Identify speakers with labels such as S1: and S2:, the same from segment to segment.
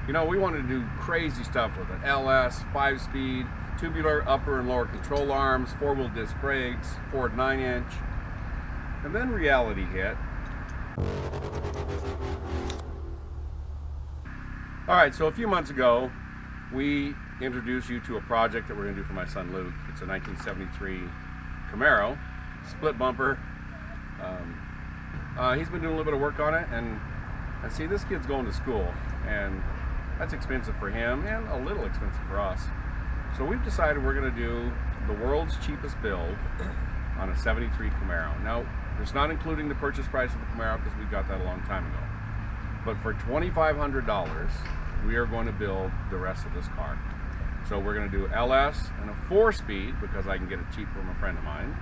S1: You know, we wanted to do crazy stuff with it. LS, 5-speed, tubular upper and lower control arms, 4-wheel disc brakes, Ford 9-inch. And then reality hit. All right, so a few months ago, we introduced you to a project that we're gonna do for my son Luke. It's a 1973 Camaro, split bumper. He's been doing a little bit of work on it, and see, this kid's going to school, and that's expensive for him and a little expensive for us. So we've decided we're gonna do the world's cheapest build on a 73 Camaro. Now, it's not including the purchase price of the Camaro because we got that a long time ago. But for $2,500, we are going to build the rest of this car. So we're going to do LS and a 4-speed because I can get it cheap from a friend of mine,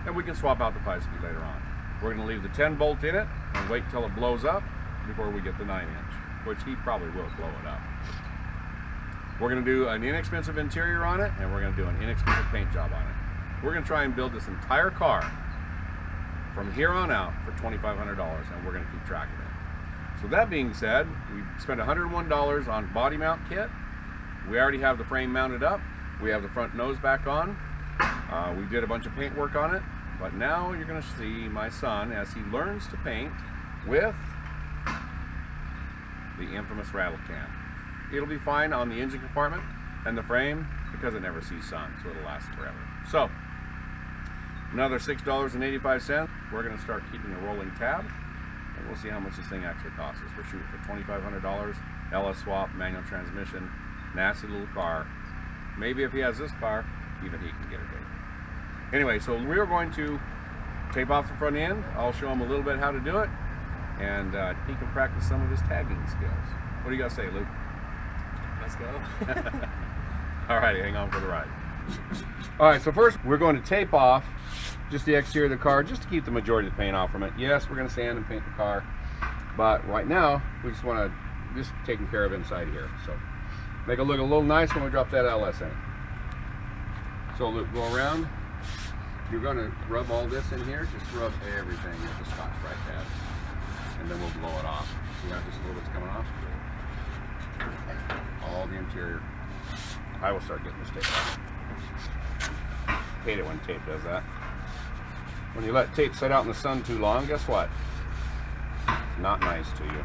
S1: and we can swap out the 5-speed later on. We're going to leave the 10-bolt in it and wait till it blows up before we get the 9-inch, which he probably will blow it up. We're going to do an inexpensive interior on it, and we're going to do an inexpensive paint job on it. We're going to try and build this entire car from here on out for $2,500, and we're going to keep track of it. So that being said, we spent $101 on body mount kit. We already have the frame mounted up. We have the front nose back on. We did a bunch of paint work on it, but now you're going to see my son as he learns to paint with the infamous rattle can. It'll be fine on the engine compartment and the frame because it never sees sun, so it'll last forever. So, another $6.85. We're going to start keeping a rolling tab, and we'll see how much this thing actually costs us. We're shooting for $2,500, LS swap, manual transmission, nasty little car. Maybe if he has this car, even he can get it big. Anyway, so we are going to tape off the front end. I'll show him a little bit how to do it, and he can practice some of his tagging skills. What do you got to say, Luke?
S2: Let's go.
S1: All right, hang on for the ride. All right, so first we're going to tape off just the exterior of the car, just to keep the majority of the paint off from it. Yes, we're going to sand and paint the car, but right now we just want to just taking care of inside here. So make it look a little nice when we drop that LS in. So Luke, go around. You're going to rub all this in here. Just rub everything with the Scotch-Brite pad, and then we'll blow it off. See how just a little bit's coming off? All the interior. I will start getting this tape off. Hate it when tape does that. When you let tape sit out in the sun too long, guess what? Not nice to you.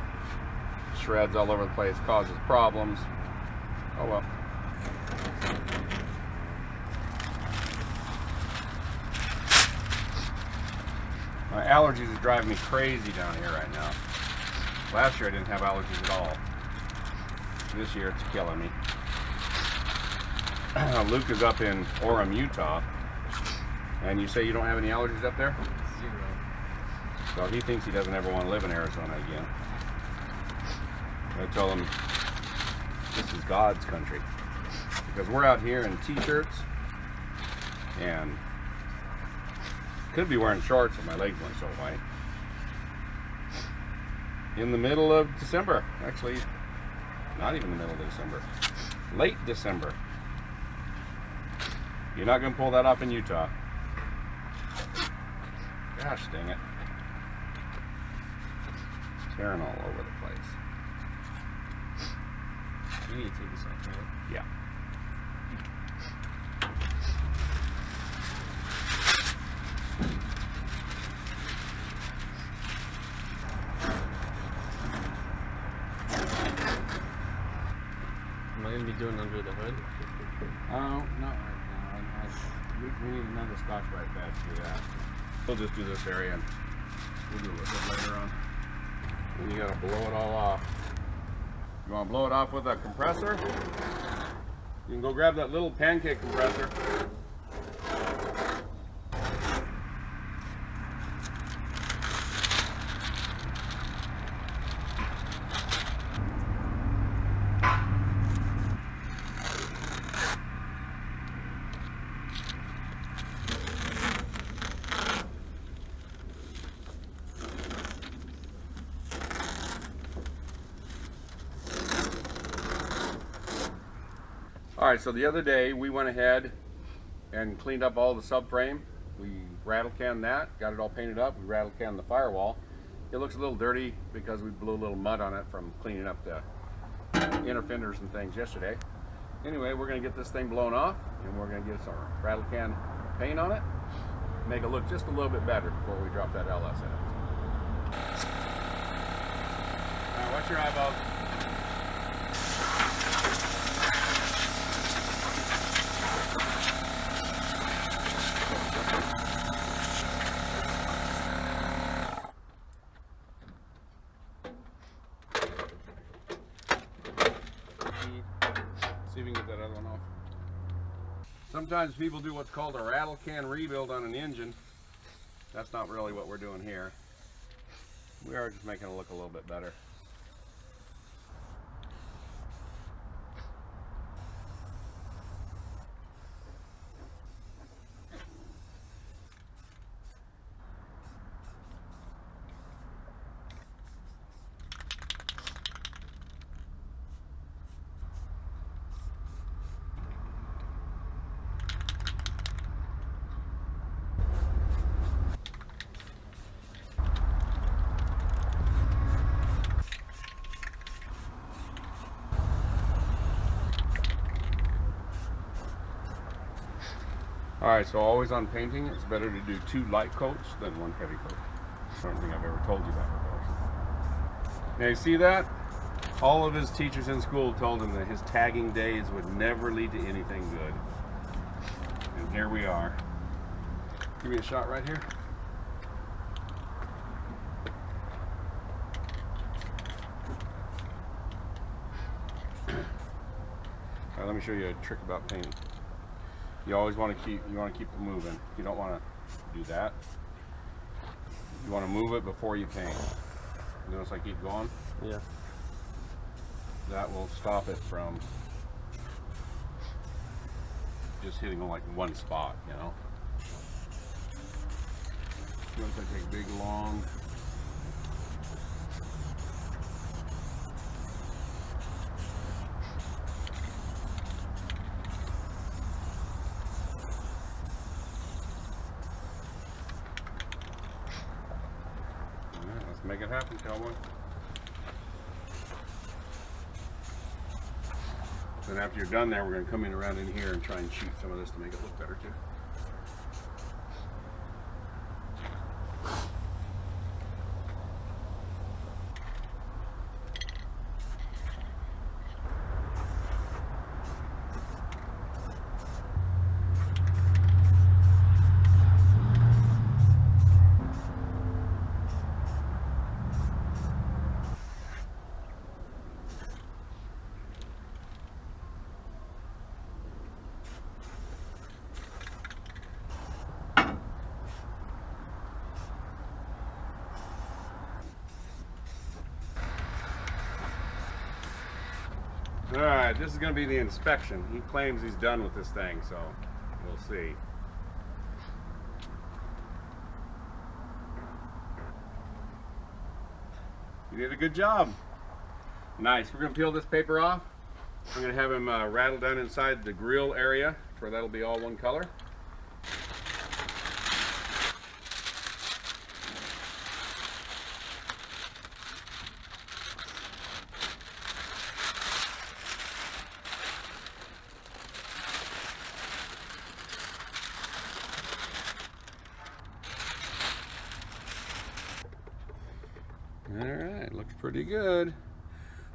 S1: Shreds all over the place, causes problems. Oh well. My allergies is driving me crazy down here right now. Last year I didn't have allergies at all. This year it's killing me. Luke is up in Orem, Utah. And you say you don't have any allergies up there?
S2: Zero.
S1: So he thinks he doesn't ever want to live in Arizona again. I told him this is God's country. Because we're out here in t-shirts and could be wearing shorts if my legs weren't so white. In the middle of December. Actually, not even the middle of December. Late December. You're not going to pull that off in Utah. Gosh dang it. Tearing all over the place.
S2: You need to take this off, right?
S1: Yeah.
S2: Am I going to be doing under the hood?
S1: Oh, not right now. We need another Scotch-Brite pad to do that. We'll just do this area and we'll do a little bit later on. And you gotta blow it all off. You wanna blow it off with a compressor? You can go grab that little pancake compressor. All right, so the other day we went ahead and cleaned up all the subframe. We rattle canned that, got it all painted up. We rattle canned the firewall. It looks a little dirty because we blew a little mud on it from cleaning up the inner fenders and things yesterday. Anyway, we're going to get this thing blown off, and we're going to get some rattle can paint on it, make it look just a little bit better before we drop that LS in it. All right, watch your eyeballs. See if we can get that other one off. Sometimes people do what's called a rattle can rebuild on an engine. That's not really what we're doing here. We are just making it look a little bit better. Alright, so always on painting, it's better to do 2 light coats than 1 heavy coat. I don't think I've ever told you that before. Now you see that? All of his teachers in school told him that his tagging days would never lead to anything good. And here we are. Give me a shot right here. Alright, let me show you a trick about painting. You always want to keep it moving. You don't want to do that. You want to move it before you paint. Notice I keep going?
S2: Yeah.
S1: That will stop it from just hitting like one spot, you know. Notice I take big long make it happen, cowboy. Then after you're done there, we're going to come in around in here and try and shoot some of this to make it look better too. Alright, this is going to be the inspection. He claims he's done with this thing, so we'll see. You did a good job. Nice. We're going to peel this paper off. I'm going to have him rattle down inside the grill area, where that'll be all one color. Alright, looks pretty good.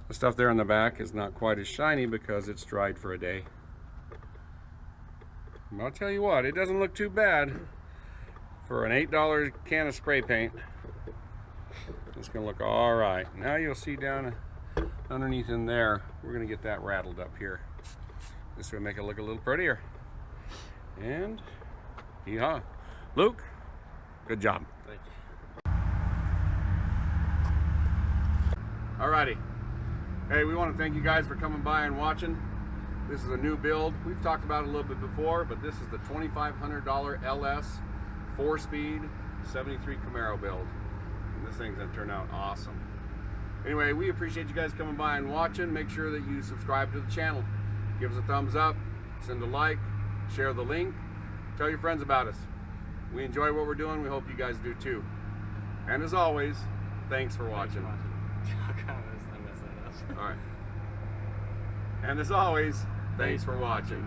S1: The stuff there on the back is not quite as shiny because it's dried for a day. But I'll tell you what, it doesn't look too bad for an $8 can of spray paint. It's going to look alright. Now you'll see down underneath in there, we're going to get that rattled up here. This will make it look a little prettier. And, yeehaw. Luke, good job.
S2: Thank you.
S1: Alrighty. Hey, we want to thank you guys for coming by and watching. This is a new build. We've talked about it a little bit before, but this is the $2,500 LS 4-speed 73 Camaro build. And this thing's going to turn out awesome. Anyway, we appreciate you guys coming by and watching. Make sure that you subscribe to the channel. Give us a thumbs up, send a like, share the link, tell your friends about us. We enjoy what we're doing. We hope you guys do too. And as always, thanks for watching.
S2: I messed that up.
S1: All right. And as always, thanks for watching.